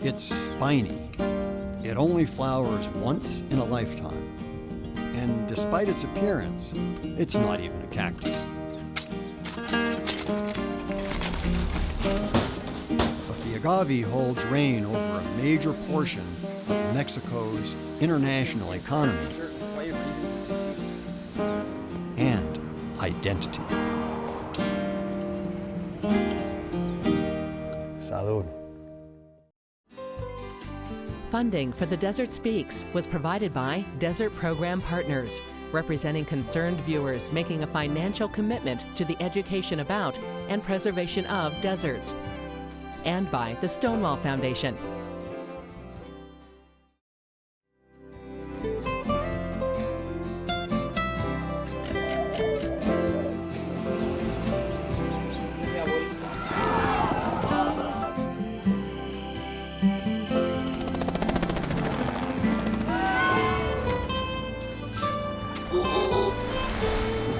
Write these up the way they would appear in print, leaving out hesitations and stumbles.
It's spiny. It only flowers once in a lifetime. And despite its appearance, it's not even a cactus. But the agave holds reign over a major portion of Mexico's international economy and identity. Salud. Funding for The Desert Speaks was provided by Desert Program Partners, representing concerned viewers making a financial commitment to the education about and preservation of deserts, and by the Stonewall Foundation.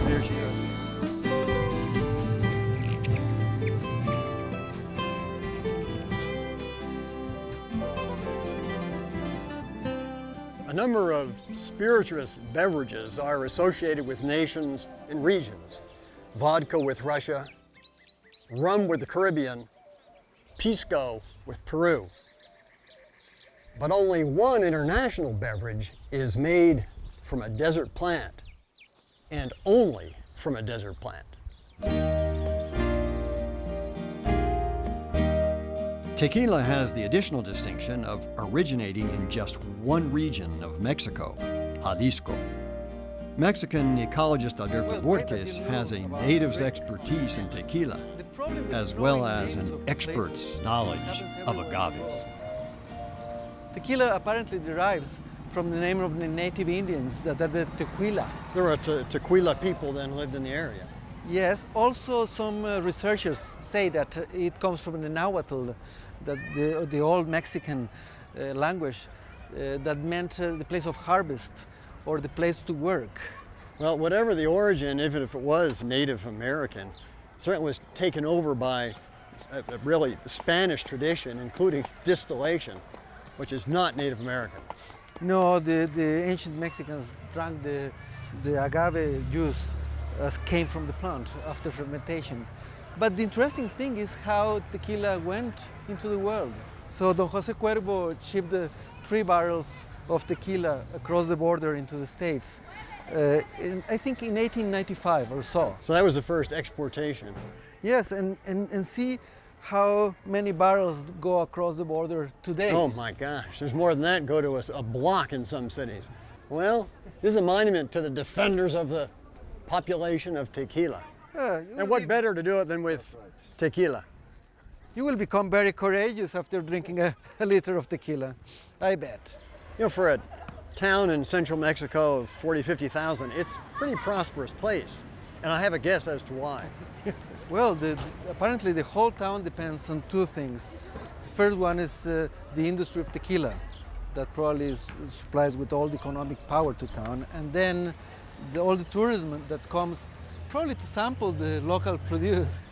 There she goes. A number of spirituous beverages are associated with nations and regions. Vodka with Russia, rum with the Caribbean, pisco with Peru. But only one international beverage is made from a desert plant, and only from a desert plant. Tequila has the additional distinction of originating in just one region of Mexico, Jalisco. Mexican ecologist Alberto Búrquez has a native's expertise in tequila, as well as an expert's knowledge of agaves. Tequila apparently derives from the name of the native Indians, the Tequila. There were Tequila people then lived in the area. Yes, also some researchers say that it comes from the Nahuatl, that the old Mexican language that meant the place of harvest or the place to work. Well, whatever the origin, even if it was Native American, certainly was taken over by a really Spanish tradition, including distillation, which is not Native American. No, the ancient Mexicans drank the agave juice as came from the plant after fermentation. But the interesting thing is how tequila went into the world. So Don Jose Cuervo shipped 3 barrels of tequila across the border into the States, I think in 1895 or so. So that was the first exportation. Yes, and see how many barrels go across the border today. Oh my gosh, there's more than that go to a block in some cities. Well, this is a monument to the defenders of the population of tequila. And what better to do it than with tequila? You will become very courageous after drinking a liter of tequila, I bet. You know, for a town in central Mexico of 40, 50,000, it's a pretty prosperous place. And I have a guess as to why. Well, apparently the whole town depends on 2 things. The first one is the industry of tequila that probably supplies with all the economic power to town. And then all the tourism that comes probably to sample the local produce.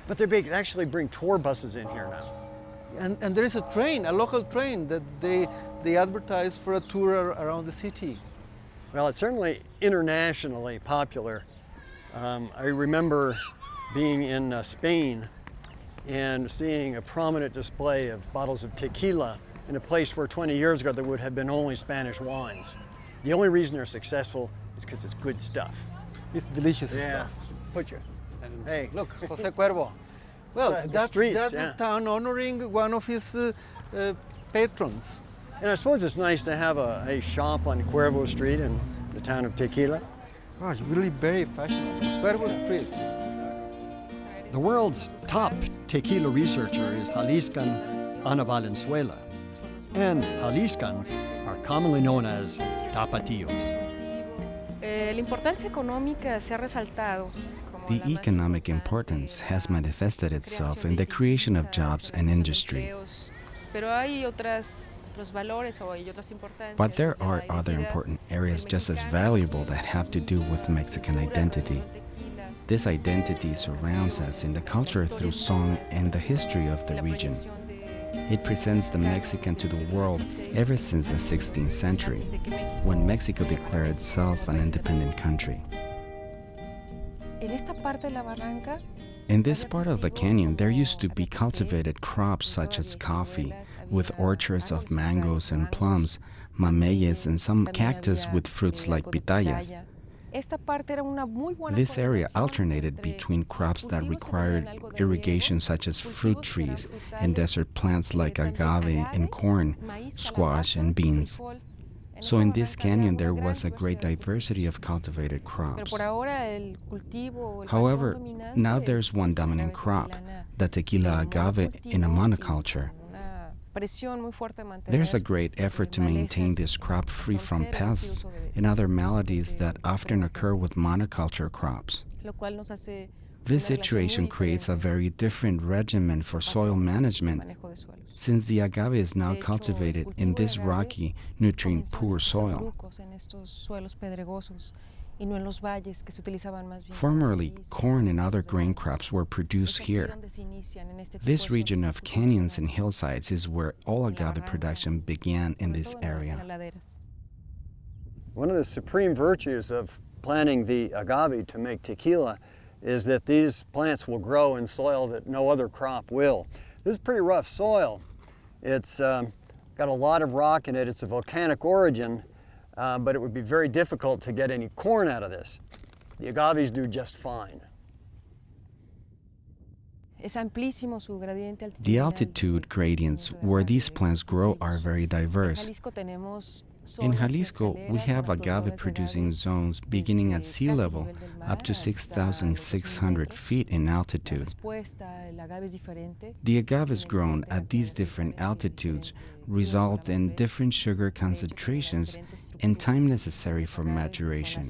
But they actually bring tour buses in here now. And there is a train, a local train, that they advertise for a tour around the city. Well, it's certainly internationally popular. I remember being in Spain and seeing a prominent display of bottles of tequila in a place where 20 years ago there would have been only Spanish wines. The only reason they're successful is because it's good stuff. It's delicious stuff. Put you. Hey, look, Jose Cuervo. Well, that's the town honoring one of his patrons. And I suppose it's nice to have a shop on Cuervo Street in the town of Tequila. Oh, it's really very fashionable. Cuervo Street. The world's top tequila researcher is Jaliscan Ana Valenzuela. And Jaliscans are commonly known as tapatíos. The economic importance has manifested itself in the creation of jobs and industry. But there are other important areas just as valuable that have to do with Mexican identity. This identity surrounds us in the culture through song and the history of the region. It presents the Mexican to the world ever since the 16th century, when Mexico declared itself an independent country. In this part of the canyon, there used to be cultivated crops such as coffee, with orchards of mangoes and plums, mameyes, and some cactus with fruits like pitayas. This area alternated between crops that required irrigation such as fruit trees and desert plants like agave and corn, squash and beans. So in this canyon there was a great diversity of cultivated crops. However, now there's one dominant crop, the tequila agave, in a monoculture. There's a great effort to maintain this crop free from pests and other maladies that often occur with monoculture crops. This situation creates a very different regimen for soil management, since the agave is now cultivated in this rocky, nutrient-poor soil. Formerly, corn and other grain crops were produced here. This region of canyons and hillsides is where all agave production began in this area. One of the supreme virtues of planting the agave to make tequila is that these plants will grow in soil that no other crop will. This is pretty rough soil. It's got a lot of rock in it. It's a volcanic origin. But it would be very difficult to get any corn out of this. The agaves do just fine. The altitude gradients where these plants grow are very diverse. In Jalisco, we have agave producing zones beginning at sea level up to 6,600 feet in altitude. The agaves grown at these different altitudes result in different sugar concentrations and time necessary for maturation.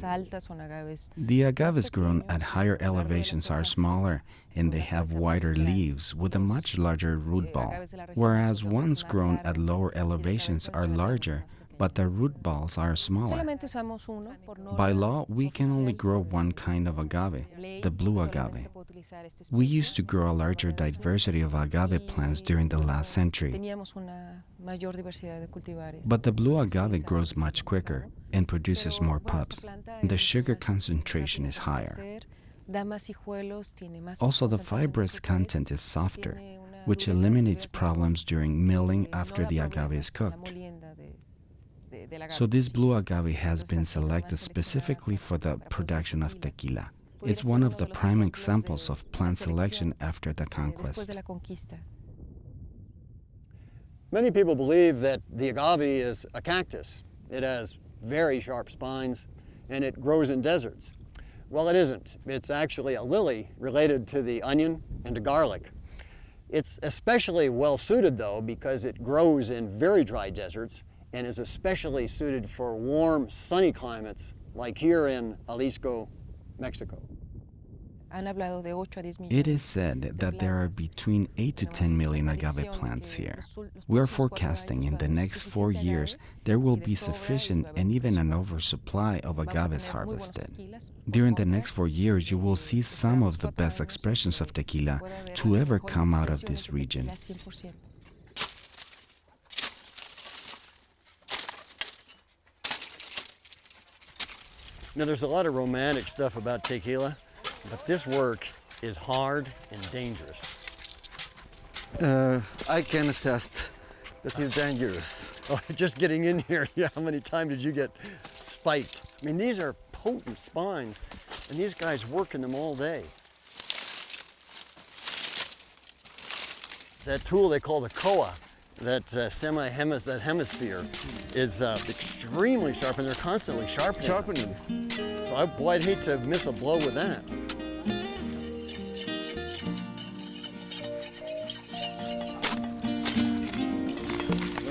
The agaves grown at higher elevations are smaller and they have wider leaves with a much larger root ball, whereas ones grown at lower elevations are larger, but the root balls are smaller. By law, we can only grow one kind of agave, the blue agave. We used to grow a larger diversity of agave plants during the last century. But the blue agave grows much quicker and produces more pups. The sugar concentration is higher. Also, the fibrous content is softer, which eliminates problems during milling after the agave is cooked. So this blue agave has been selected specifically for the production of tequila. It's one of the prime examples of plant selection after the conquest. Many people believe that the agave is a cactus. It has very sharp spines and it grows in deserts. Well, it isn't. It's actually a lily related to the onion and to garlic. It's especially well suited though because it grows in very dry deserts and is especially suited for warm, sunny climates like here in Jalisco, Mexico. It is said that there are between 8 to 10 million agave plants here. We are forecasting in the next 4 years there will be sufficient and even an oversupply of agaves harvested. During the next 4 years, you will see some of the best expressions of tequila to ever come out of this region. Now, there's a lot of romantic stuff about tequila, but this work is hard and dangerous. I can attest that it's dangerous. Oh, just getting in here, yeah, how many times did you get spiked? I mean, these are potent spines, and these guys work in them all day. That tool they call the koa, that hemisphere, is extremely sharp, and they're constantly sharpening. So I'd hate to miss a blow with that.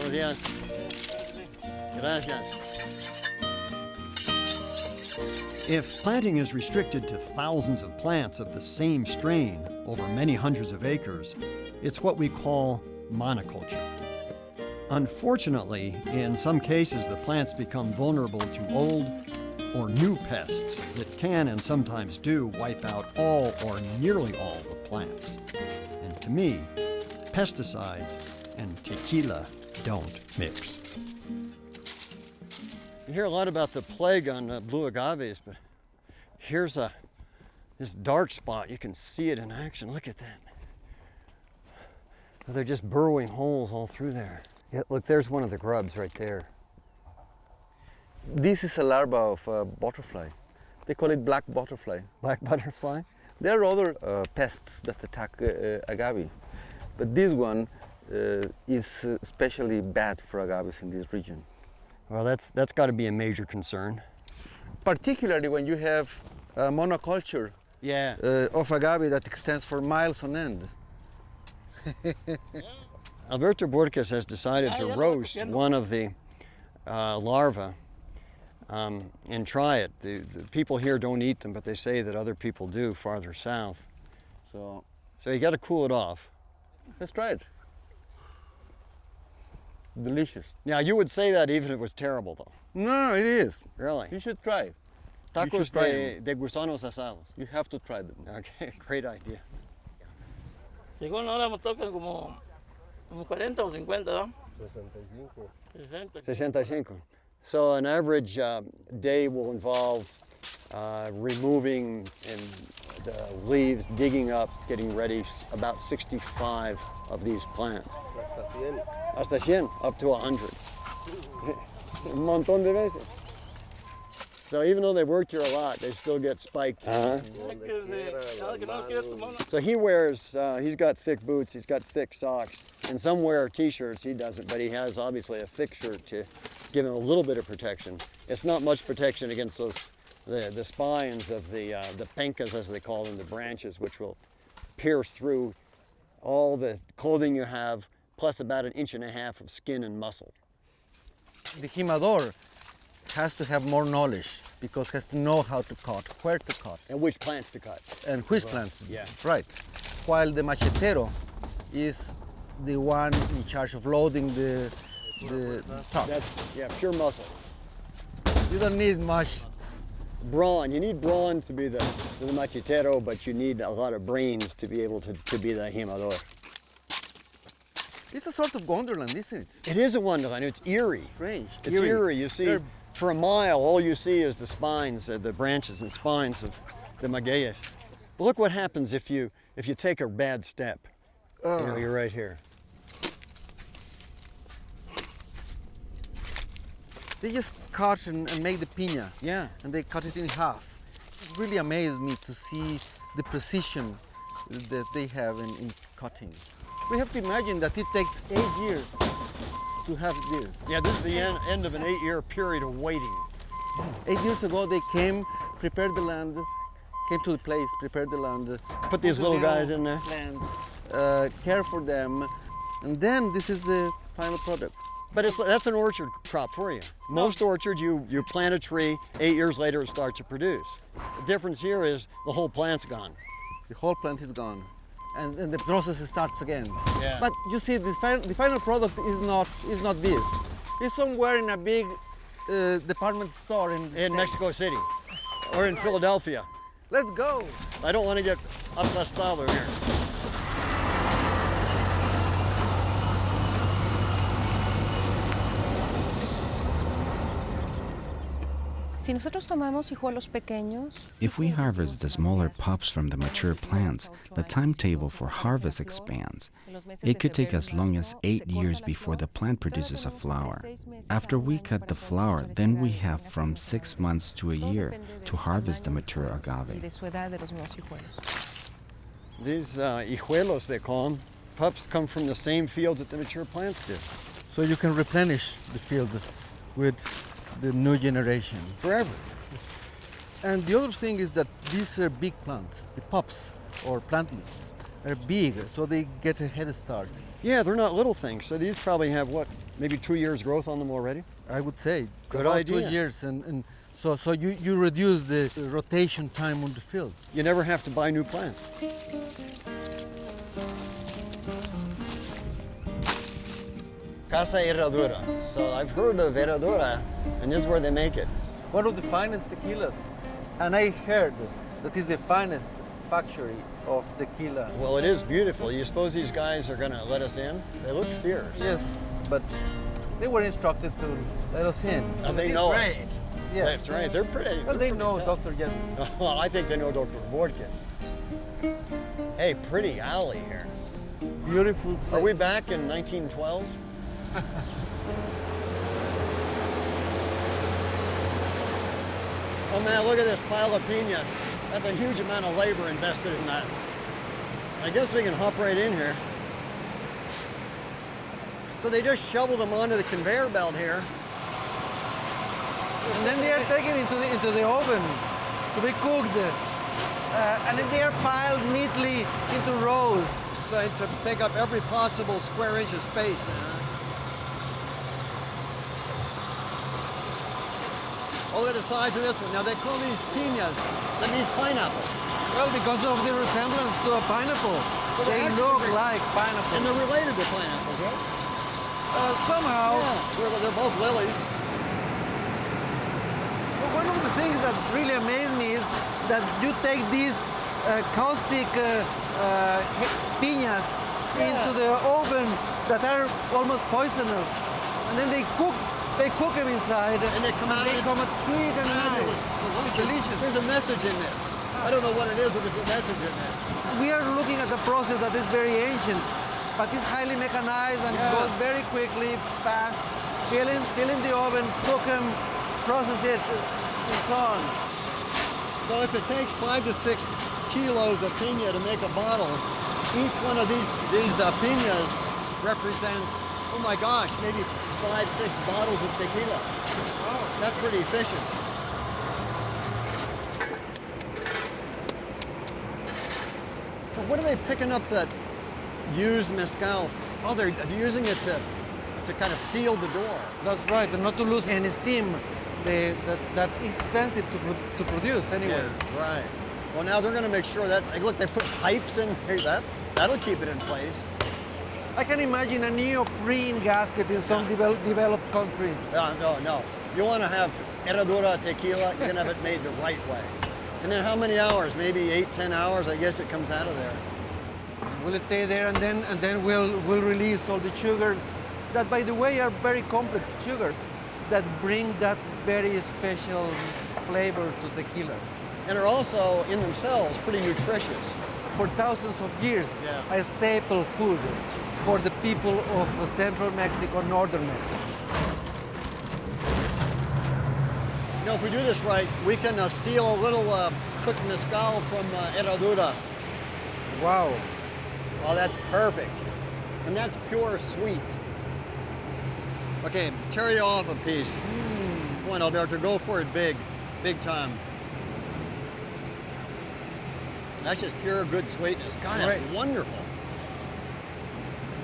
Gracias. Gracias. If planting is restricted to thousands of plants of the same strain over many hundreds of acres, it's what we call monoculture. Unfortunately, in some cases, the plants become vulnerable to old or new pests that can and sometimes do wipe out all or nearly all the plants. And to me, pesticides and tequila don't mix. You hear a lot about the plague on blue agaves, but here's this dark spot. You can see it in action. Look at that. They're just burrowing holes all through there. Yeah, look, there's one of the grubs right there. This is a larva of a butterfly. They call it black butterfly. Black butterfly? There are other pests that attack agave, but this one is especially bad for agaves in this region. Well, that's got to be a major concern. Particularly when you have a monoculture of agave that extends for miles on end. Alberto Búrquez has decided to roast one of the larvae and try it. The people here don't eat them, but they say that other people do farther south. So you got to cool it off. Let's try it. Delicious. Yeah, you would say that even if it was terrible, though. No, it is. Really? You should try. Tacos de gusanos asados. You have to try them. Okay, great idea. Según ahora me tocan como 40 o 50, ¿no? 65. So an average day will involve removing the leaves, digging up, getting ready about 65 of these plants. Hasta 100, up to 100. Un montón de veces. So even though they worked here a lot, they still get spiked. So he wears, he's got thick boots, he's got thick socks, and some wear t-shirts, he doesn't, but he has obviously a thick shirt to give him a little bit of protection. It's not much protection against those, the spines of the pencas, as they call them, the branches, which will pierce through all the clothing you have, plus about 1.5 inches of skin and muscle. The jimador has to have more knowledge because has to know how to cut, where to cut. And which plants to cut. And which plants, yeah. Right. While the machetero is the one in charge of loading the top. That's, pure muscle. You don't need much. Brawn, you need brawn to be the machetero, but you need a lot of brains to be able to be the jimador. It's a sort of wonderland, isn't it? It is a wonderland, it's eerie. Strange. It's eerie. You see, for a mile, all you see is the spines, the branches and spines of the magueyes. But look what happens if you take a bad step. You know, you're right here. They just cut and make the piña. Yeah. And they cut it in half. It really amazed me to see the precision that they have in cutting. We have to imagine that it takes 8 years to have this. Yeah, this is the end of an 8-year period of waiting. 8 years ago they came, prepared the land, came to the place, prepared the land. Put these little guys in there. Plants, care for them, and then this is the final product. But that's an orchard crop for you. Most orchards, you plant a tree, 8 years later it starts to produce. The difference here is the whole plant's gone. The whole plant is gone. And the process starts again. Yeah. But you see, the final product is not this. It's somewhere in a big department store in Mexico City or in Philadelphia. Let's go. I don't want to get aplastado here. If we harvest the smaller pups from the mature plants, the timetable for harvest expands. It could take as long as 8 years before the plant produces a flower. After we cut the flower, then we have from 6 months to a year to harvest the mature agave. These hijuelos, they call them, pups come from the same fields that the mature plants do. So you can replenish the field with the new generation. Forever. And the other thing is that these are big plants. The pups or plantlets are big, so they get a head start. Yeah, they're not little things. So these probably have, what, maybe 2 years growth on them already? I would say. Good about idea. 2 years, and so you reduce the rotation time on the field. You never have to buy new plants. Casa Herradura. So I've heard of Herradura, and this is where they make it. One of the finest tequilas. And I heard that is the finest factory of tequila. Well, it is beautiful. You suppose these guys are going to let us in? They look fierce. Yes, but they were instructed to let us in. And they know us. Yes. That's right. They're pretty. Well, they pretty know tough. Dr. Yetman. Well, I think they know Dr. Búrquez. Hey, pretty alley here. Beautiful. Are we back in 1912? Oh man, look at this pile of piñas. That's a huge amount of labor invested in that. I guess we can hop right in here. So they just shovel them onto the conveyor belt here. And then they are taken into the oven to be cooked. And then they are piled neatly into rows. So to take up every possible square inch of space. Oh, look at the size of this one. Now they call these piñas, that means pineapple. Well, because of the resemblance to a pineapple. They look like pineapple. And they're related to pineapples, right? Somehow. Yeah, they're both lilies. But one of the things that really amazed me is that you take these caustic piñas into the oven that are almost poisonous. And then they cook them inside, And they come out sweet and nice. Delicious. There's a message in this. I don't know what it is, but there's a message in this. We are looking at a process that is very ancient, but it's highly mechanized and goes very quickly, fast. Fill in the oven, cook them, process it, and so on. So if it takes 5 to 6 kilos of piña to make a bottle, each one of these piñas represents, oh my gosh, maybe 5, 6 bottles of tequila. Oh, that's pretty efficient. So what are they picking up that used mezcal? Oh, they're using it to kind of seal the door. That's right, and not to lose any steam. That is expensive to produce anyway. Yeah, right. Well, now they're going to make sure that's, like, look, they put pipes in here. That'll keep it in place. I can imagine a neoprene gasket in some developed country. No. You want to have Herradura tequila, you're going to have it made the right way. And then how many hours? Maybe 8, 10 hours, I guess it comes out of there. We'll stay there, and then we'll release all the sugars that, by the way, are very complex sugars that bring that very special flavor to tequila. And are also, in themselves, pretty nutritious. For thousands of years, a staple food for the people of central Mexico, northern Mexico. You know, if we do this right, we can steal a little cooked mezcal from Herradura. Wow. Oh, that's perfect. And that's pure sweet. Okay, tear you off a piece. Come on, Alberto, go for it big time. That's just pure good sweetness. God, that's wonderful.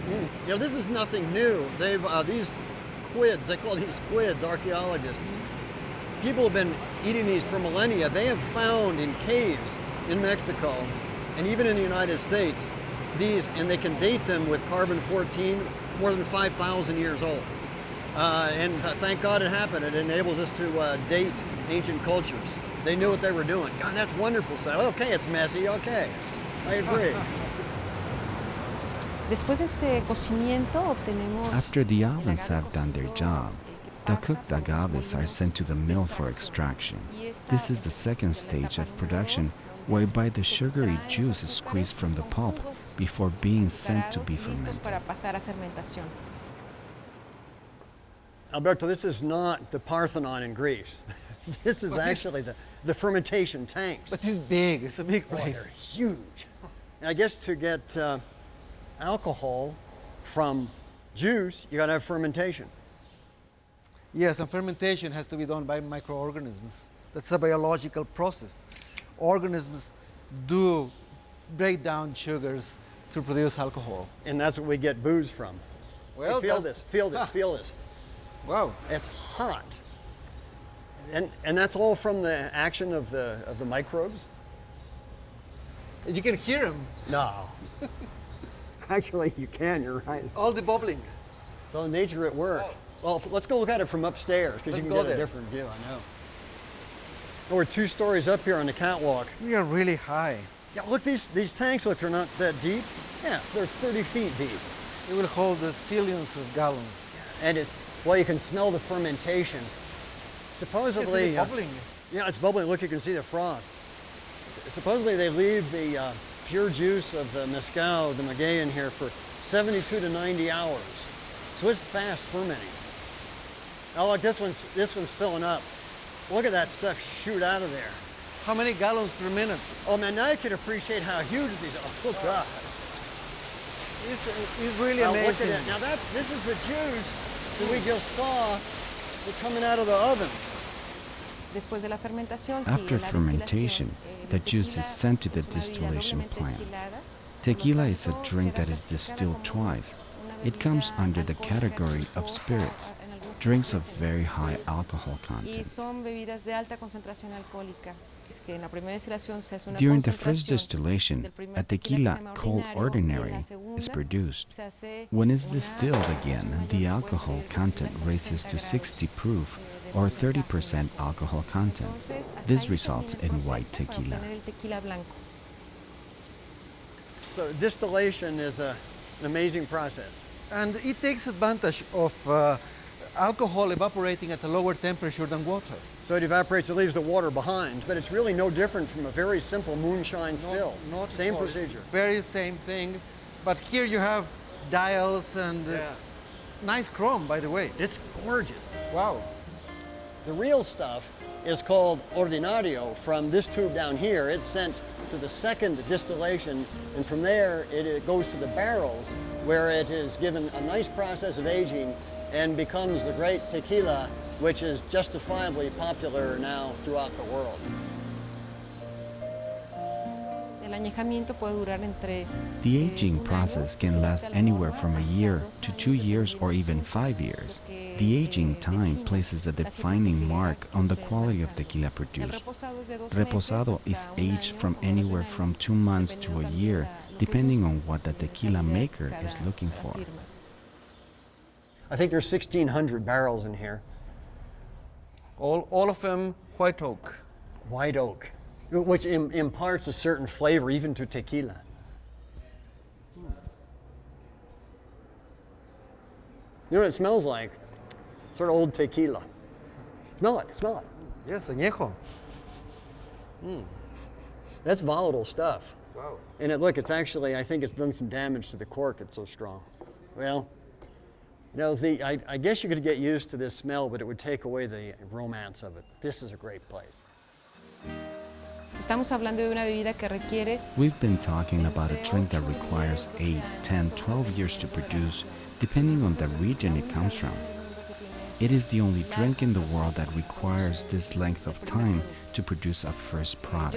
You know, this is nothing new. They've, these quids, they call these quids, archaeologists. People have been eating these for millennia. They have found in caves in Mexico and even in the United States these, and they can date them with carbon-14, more than 5,000 years old. And thank God it happened. It enables us to date ancient cultures. They knew what they were doing. God, that's wonderful stuff. Okay, it's messy, okay. I agree. After the ovens have done their job, the cooked agaves are sent to the mill for extraction. This is the second stage of production, whereby the sugary juice is squeezed from the pulp before being sent to be fermented. Alberto, this is not the Parthenon in Greece. This is actually the fermentation tanks. But it's big, it's a big place. They're huge. And I guess to get alcohol from juice, you gotta have fermentation. Yes, and fermentation has to be done by microorganisms. That's a biological process. Organisms do break down sugars to produce alcohol. And that's what we get booze from. Well, hey, feel this. Wow. It's hot. And that's all from the action of the microbes? You can hear them. No. Actually, you can, you're right. All the bubbling. So nature at work. Well, let's go look at it from upstairs, because you can get a different view, I know. We're 2 stories up here on the catwalk. We are really high. Yeah, look, these tanks, look, they're not that deep. Yeah, they're 30 feet deep. It will hold the zillions of gallons. And well, you can smell the fermentation. Supposedly, It's bubbling. Yeah, it's bubbling. Look, you can see the froth. Supposedly, they leave the pure juice of the mezcal, the maguey, in here for 72 to 90 hours. So it's fast fermenting. Oh, look, this one's filling up. Look at that stuff shoot out of there. How many gallons per minute? Oh man, now you can appreciate how huge these are. Oh God. It's really Now amazing. look at it. Now this is the juice that we just saw coming out of the ovens. After fermentation, the juice is sent to the distillation plant. Tequila is a drink that is distilled twice. It comes under the category of spirits, drinks of very high alcohol content. During the first distillation, a tequila called ordinary is produced. When it's distilled again, the alcohol content raises to 60 proof or 30% alcohol content. This results in white tequila. So distillation is an amazing process. And it takes advantage of alcohol evaporating at a lower temperature than water. So it evaporates, it leaves the water behind, but it's really no different from a very simple moonshine still. Same procedure. Very same thing, but here you have dials and nice chrome, by the way. It's gorgeous. Wow. The real stuff is called ordinario. From this tube down here, it's sent to the second distillation, and from there it goes to the barrels, where it is given a nice process of aging and becomes the great tequila, which is justifiably popular now throughout the world. The aging process can last anywhere from a year to 2 years or even 5 years. The aging time places a defining mark on the quality of tequila produced. Reposado is aged from anywhere from 2 months to a year, depending on what the tequila maker is looking for. I think there's 1,600 barrels in here. All of them white oak. White oak, which imparts a certain flavor even to tequila. You know what it smells like? Sort of old tequila. Smell it, smell it. Yes, añejo. That's volatile stuff. Wow. And look, it's actually, I think it's done some damage to the cork, it's so strong. Well, you know, I guess you could get used to this smell, but it would take away the romance of it. This is a great place. We've been talking about a drink that requires 8, 10, 12 years to produce, depending on the region it comes from. It is the only drink in the world that requires this length of time to produce a first product.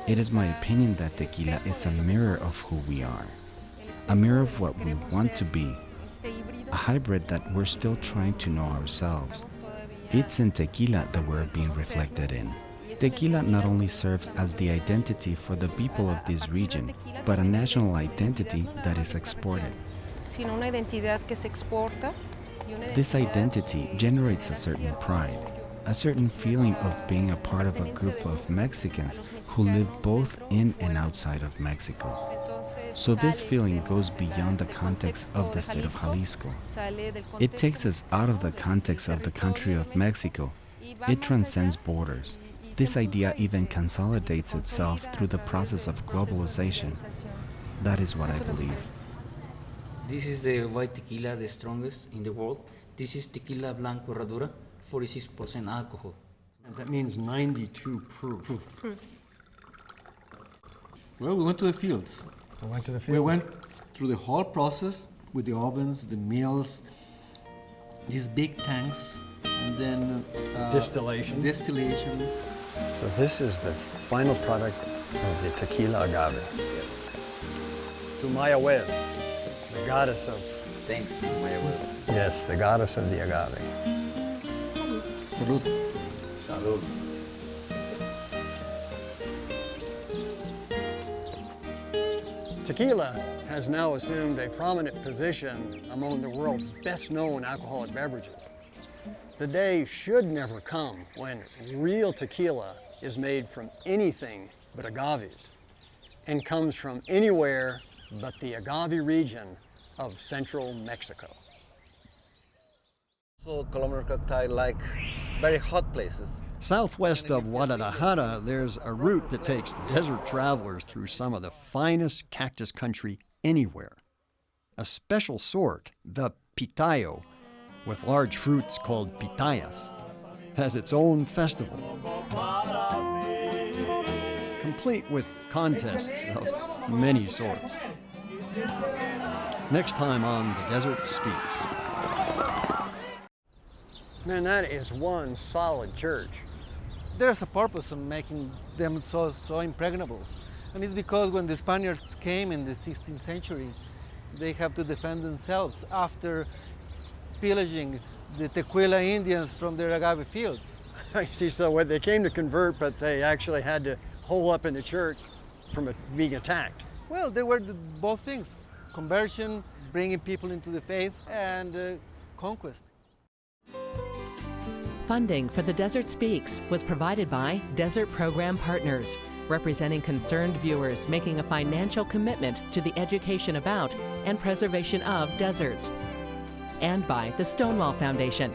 It is my opinion that tequila is a mirror of who we are, a mirror of what we want to be, a hybrid that we're still trying to know ourselves. It's in tequila that we're being reflected in. Tequila not only serves as the identity for the people of this region, but a national identity that is exported. This identity generates a certain pride, a certain feeling of being a part of a group of Mexicans who live both in and outside of Mexico. So this feeling goes beyond the context of the state of Jalisco. It takes us out of the context of the country of Mexico. It transcends borders. This idea even consolidates itself through the process of globalization. That is what I believe. This is the white tequila, the strongest in the world. This is Tequila Blanco Herradura, 46% alcohol. And that means 92 proof. Well, we went to the fields. I went to the We went through the whole process with the ovens, the mills, these big tanks, and then Distillation. So this is the final product of the tequila agave. To Maya Web, the goddess of... Thanks, Maya Web. Yes, the goddess of the agave. Salud. Salud. Tequila has now assumed a prominent position among the world's best-known alcoholic beverages. The day should never come when real tequila is made from anything but agaves, and comes from anywhere but the agave region of central Mexico. So Colombian cocktail like very hot places. Southwest of Guadalajara, there's a route that takes desert travelers through some of the finest cactus country anywhere. A special sort, the pitayo, with large fruits called pitayas, has its own festival, complete with contests of many sorts. Next time on The Desert Speaks. Man, that is one solid church. There's a purpose in making them so impregnable. And it's because when the Spaniards came in the 16th century, they have to defend themselves after pillaging the Tequila Indians from their agave fields. I see, so they came to convert, but they actually had to hole up in the church from being attacked. Well, they were both things, conversion, bringing people into the faith, and conquest. Funding for The Desert Speaks was provided by Desert Program Partners, representing concerned viewers making a financial commitment to the education about and preservation of deserts, and by the Stonewall Foundation.